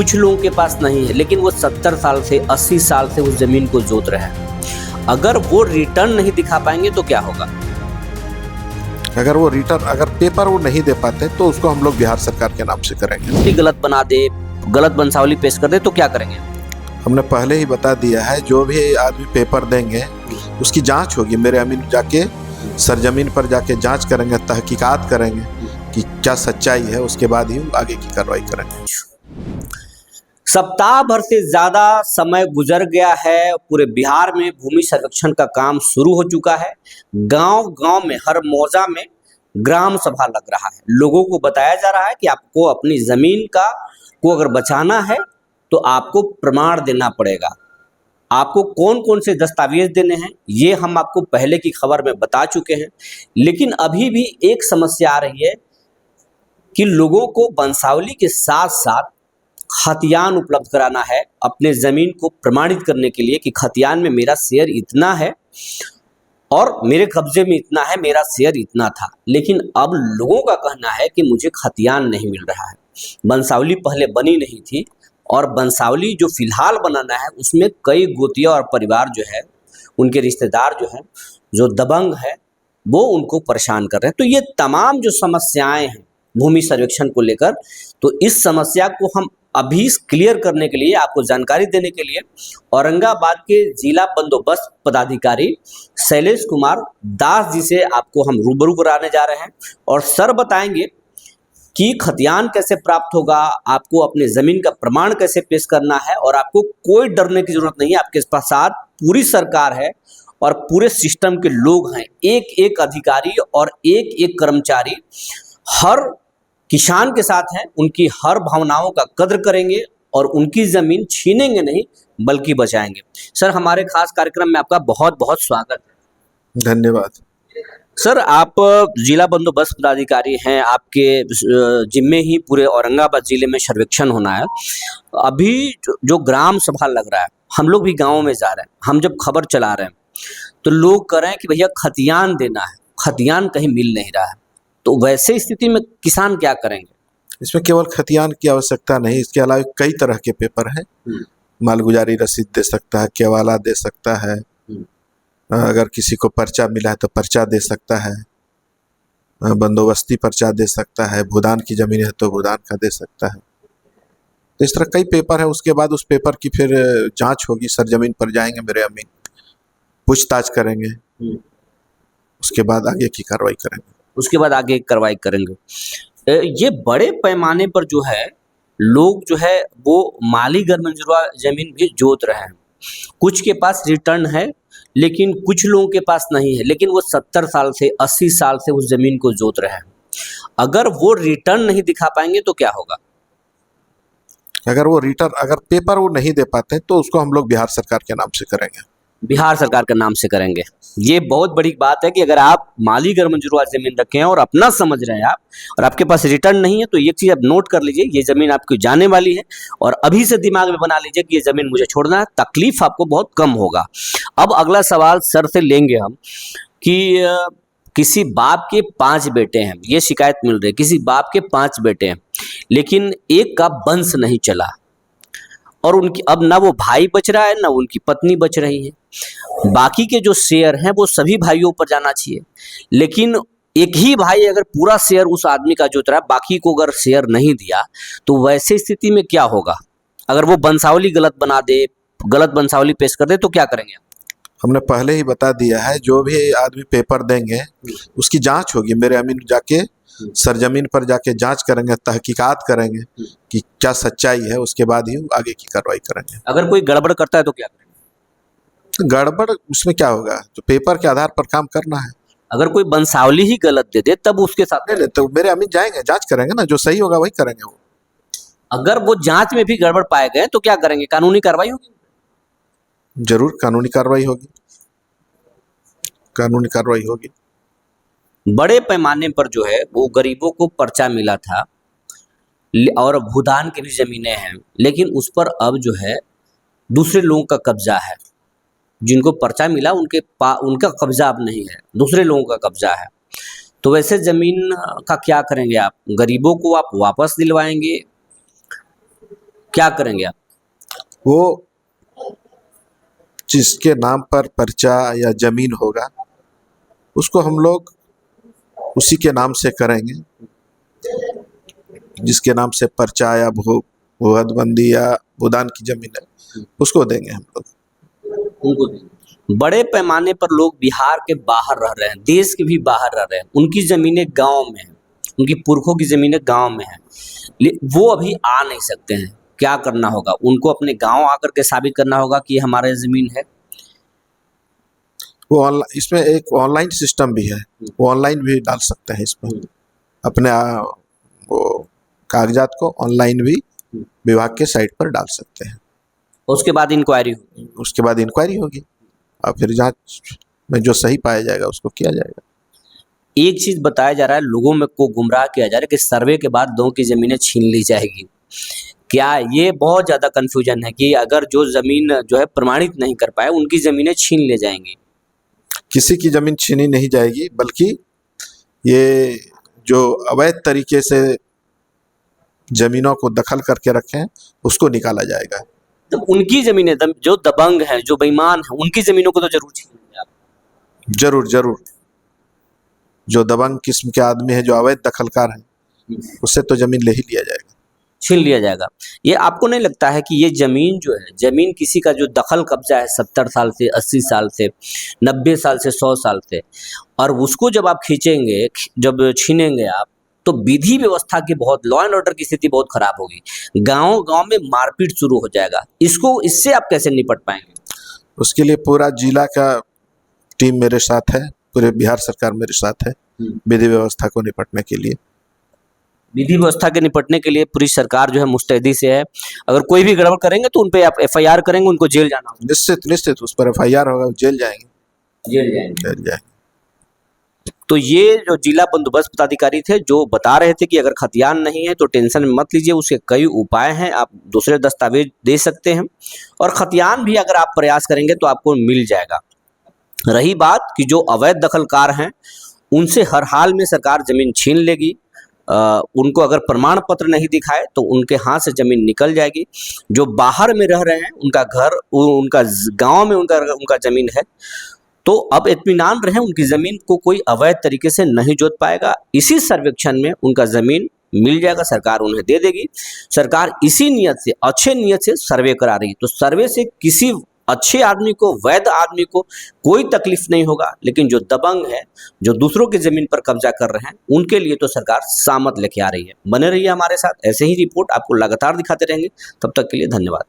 कुछ लोगों के पास नहीं है, लेकिन वो 70 साल से 80 साल से उस जमीन को जोत रहे हैं। अगर वो रिटर्न नहीं दिखा पाएंगे तो क्या होगा? अगर पेपर वो नहीं दे पाते तो उसको हम लोग बिहार सरकार के नाम से करेंगे। गलत बना दे, गलत वंशावली पेश कर दे तो क्या करेंगे? हमने पहले ही बता दिया है, जो भी आदमी पेपर देंगे उसकी जांच होगी। मेरे अमीन जाके सरजमीन पर जाके जांच करेंगे, तहकीकात करेंगे कि क्या सच्चाई है, उसके बाद ही आगे की कार्रवाई करेंगे। सप्ताह भर से ज्यादा समय गुजर गया है। पूरे बिहार में भूमि सर्वेक्षण का काम शुरू हो चुका है। गांव गांव में, हर मौजा में ग्राम सभा लग रहा है। लोगों को बताया जा रहा है कि आपको अपनी जमीन को अगर बचाना है तो आपको प्रमाण देना पड़ेगा। आपको कौन कौन से दस्तावेज देने हैं ये हम आपको पहले की खबर में बता चुके हैं। लेकिन अभी भी एक समस्या आ रही है कि लोगों को वंशावली के साथ साथ खतियान उपलब्ध कराना है, अपने जमीन को प्रमाणित करने के लिए कि खतियान में मेरा शेयर इतना है और मेरे कब्जे में इतना है, मेरा शेयर इतना था। लेकिन अब लोगों का कहना है कि मुझे खतियान नहीं मिल रहा है। वंशावली पहले बनी नहीं थी और वंशावली जो फिलहाल बनाना है उसमें कई गोतिया और परिवार जो है, उनके रिश्तेदार जो हैं, जो दबंग है, वो उनको परेशान कर रहे हैं। तो ये तमाम जो समस्याएं हैं भूमि सर्वेक्षण को लेकर, तो इस समस्या को हम अभी क्लियर करने के लिए, आपको जानकारी देने के लिए औरंगाबाद के जिला बंदोबस्त पदाधिकारी शैलेश कुमार दास जी से आपको हम रूबरू कराने जा रहे हैं। और सर बताएंगे कि खतियान कैसे प्राप्त होगा, आपको अपने जमीन का प्रमाण कैसे पेश करना है, और आपको कोई डरने की जरूरत नहीं है। आपके साथ पूरी सरकार है और पूरे सिस्टम के लोग हैं। एक एक अधिकारी और एक एक कर्मचारी हर किसान के साथ हैं। उनकी हर भावनाओं का कद्र करेंगे और उनकी जमीन छीनेंगे नहीं बल्कि बचाएंगे। सर, हमारे खास कार्यक्रम में आपका बहुत बहुत स्वागत है। धन्यवाद। सर, आप जिला बंदोबस्त पदाधिकारी हैं, आपके जिम्मे ही पूरे औरंगाबाद जिले में सर्वेक्षण होना है। अभी जो ग्राम सभा लग रहा है, हम लोग भी गाँव में जा रहे हैं। हम जब खबर चला रहे हैं तो लोग कह रहे हैं कि भैया खतियान देना है, खतियान कहीं मिल नहीं रहा है। तो वैसे स्थिति में किसान क्या करेंगे? इसमें केवल खतियान की आवश्यकता नहीं, इसके अलावा कई तरह के पेपर हैं। मालगुजारी रसीद दे सकता है, केवाला दे सकता है, अगर किसी को पर्चा मिला है तो पर्चा दे सकता है, बंदोबस्ती पर्चा दे सकता है, भूदान की जमीन है तो भूदान का दे सकता है। तो इस तरह कई पेपर है। उसके बाद उस पेपर की फिर जांच होगी। सरजमीन पर जाएंगे मेरे अमीन, पूछताछ करेंगे, उसके बाद आगे की कार्रवाई करेंगे। ये बड़े पैमाने पर जो है लोग जो है वो माली गरमंजरुआ जमीन भी जोत रहे हैं। कुछ के पास रिटर्न है लेकिन कुछ लोगों के पास नहीं है, लेकिन वो 70 साल से 80 साल से उस जमीन को जोत रहे हैं। अगर वो रिटर्न नहीं दिखा पाएंगे तो क्या होगा? अगर पेपर वो नहीं दे पाते तो उसको हम लोग बिहार सरकार के नाम से करेंगे। बिहार सरकार के नाम से करेंगे। ये बहुत बड़ी बात है कि अगर आप माली गरमंजरुआ जमीन रखे हैं और अपना समझ रहे हैं आप, और आपके पास रिटर्न नहीं है, तो एक चीज आप नोट कर लीजिए, ये जमीन आपकी जाने वाली है और अभी से दिमाग में बना लीजिए कि ये जमीन मुझे छोड़ना है। तकलीफ आपको बहुत कम होगा। अब अगला सवाल सर से लेंगे हम कि किसी बाप के 5 बेटे हैं, ये शिकायत मिल रही है, किसी बाप के 5 बेटे हैं लेकिन एक का वंश नहीं चला और उनकी अब ना वो भाई बच रहा है ना उनकी पत्नी बच रही है। बाकी के जो शेयर हैं वो सभी भाइयों पर जाना चाहिए, लेकिन एक ही भाई अगर पूरा शेयर उस आदमी का जोत रहा है, बाकी को अगर शेयर नहीं दिया, तो वैसे स्थिति में क्या होगा? अगर वो वंशावली गलत बना दे, गलत वंशावली पेश कर दे तो क्या करेंगे? हमने पहले ही बता दिया है, जो भी आदमी पेपर देंगे उसकी जांच होगी। मेरे अमीन जाके सरजमीन पर जाके जांच करेंगे, तहकीकात करेंगे कि क्या सच्चाई है, उसके बाद ही आगे की कार्रवाई करेंगे। अगर कोई गड़बड़ करता है तो क्या करेंगे? गड़बड़ उसमें क्या होगा, तो पेपर के आधार पर काम करना है। अगर कोई वंशावली ही गलत दे दे तब उसके साथ नहीं, तो मेरे अमीन जाएंगे, जांच करेंगे ना, जो सही होगा वही करेंगे। वो अगर वो जांच में भी गड़बड़ पाए गए तो क्या करेंगे? कानूनी कार्रवाई होगी? जरूर कानूनी कार्रवाई होगी। बड़े पैमाने पर जो है वो गरीबों को पर्चा मिला था और भूदान की भी जमीनें हैं, लेकिन उस पर अब जो है दूसरे लोगों का कब्जा है। जिनको पर्चा मिला उनका कब्जा अब नहीं है, दूसरे लोगों का कब्जा है। तो वैसे जमीन का क्या करेंगे आप? गरीबों को आप वापस दिलवाएंगे क्या करेंगे आप? वो जिसके नाम पर पर्चा या जमीन होगा उसको हम लोग उसी के नाम से करेंगे। जिसके नाम से पर्चा या भूहदबंदी या भूदान की जमीन है उसको देंगे हम लोग। उनको देंगे। बड़े पैमाने पर लोग बिहार के बाहर रह रहे हैं, देश के भी बाहर रह रहे हैं, उनकी जमीनें गांव में हैं, उनकी पुरखों की जमीनें गांव में हैं, वो अभी आ नहीं सकते हैं। क्या करना होगा? उनको अपने गांव आकर के साबित करना होगा कि ये हमारे जमीन है। वो ऑनलाइन, इसमें एक ऑनलाइन सिस्टम भी है, वो ऑनलाइन भी डाल सकते हैं इसमें अपने वो कागजात को ऑनलाइन भी विभाग के साइट पर डाल सकते हैं। उसके बाद इंक्वायरी होगी। उसके बाद इंक्वायरी होगी और फिर जांच में जो सही पाया जाएगा उसको किया जाएगा। एक चीज बताया जा रहा है, लोगों में को गुमराह किया जा रहा है कि सर्वे के बाद लोगों की जमीनें छीन ली जाएगी। क्या ये बहुत ज्यादा कंफ्यूजन है कि अगर जो जमीन जो है प्रमाणित नहीं कर पाए उनकी जमीनें छीन ले जाएंगी? किसी की जमीन छीनी नहीं जाएगी, बल्कि ये जो अवैध तरीके से जमीनों को दखल करके रखे हैं उसको निकाला जाएगा। तो उनकी जमीनें जो दबंग हैं, जो बेईमान हैं, उनकी जमीनों को तो जरूर छीनेंगे आप। जरूर जरूर, जो दबंग किस्म के आदमी है, जो अवैध दखलकार है, उससे तो जमीन ले ही लिया जाएगा, छीन लिया जाएगा। ये आपको नहीं लगता है कि ये जमीन जो है, जमीन किसी का जो दखल कब्जा है 70 साल से, 80 साल से, 90 साल से, 100 साल से, और उसको जब आप खींचेंगे, जब छीनेंगे आप, तो विधि व्यवस्था की बहुत, लॉ एंड ऑर्डर की स्थिति बहुत खराब होगी। गांव गांव में मारपीट शुरू हो जाएगा। इससे आप कैसे निपट पाएंगे? उसके लिए पूरा जिला का टीम मेरे साथ है, पूरे बिहार सरकार मेरे साथ है विधि व्यवस्था को निपटने के लिए। विधि व्यवस्था के निपटने के लिए पूरी सरकार जो है मुस्तैदी से है। अगर कोई भी गड़बड़ करेंगे तो उन पे आप FIR करेंगे, उनको जेल जाना होगा। निश्चित निश्चित उस पर FIR होगा, जेल जाएंगे। जेल जाएंगे। तो ये जो जिला बंदोबस्त पदाधिकारी थे जो बता रहे थे कि अगर खतियान नहीं है तो टेंशन मत लीजिए, उसके कई उपाय हैं, आप दूसरे दस्तावेज दे सकते हैं, और खतियान भी अगर आप प्रयास करेंगे तो आपको मिल जाएगा। रही बात कि जो अवैध दखलकार हैं उनसे हर हाल में सरकार जमीन छीन लेगी। उनको अगर प्रमाण पत्र नहीं दिखाए तो उनके हाथ से जमीन निकल जाएगी। जो बाहर में रह रहे हैं उनका घर, उनका गांव में उनका जमीन है, तो अब इत्मीनान रहे, उनकी जमीन को कोई अवैध तरीके से नहीं जोत पाएगा। इसी सर्वेक्षण में उनका जमीन मिल जाएगा, सरकार उन्हें दे देगी। सरकार इसी नियत से, अच्छे नियत से सर्वे करा रही है। तो सर्वे से किसी अच्छे आदमी को, वैध आदमी को कोई तकलीफ नहीं होगा, लेकिन जो दबंग है, जो दूसरों की जमीन पर कब्जा कर रहे हैं, उनके लिए तो सरकार सामत लेके आ रही है। बने रहिए हमारे साथ, ऐसे ही रिपोर्ट आपको लगातार दिखाते रहेंगे। तब तक के लिए धन्यवाद।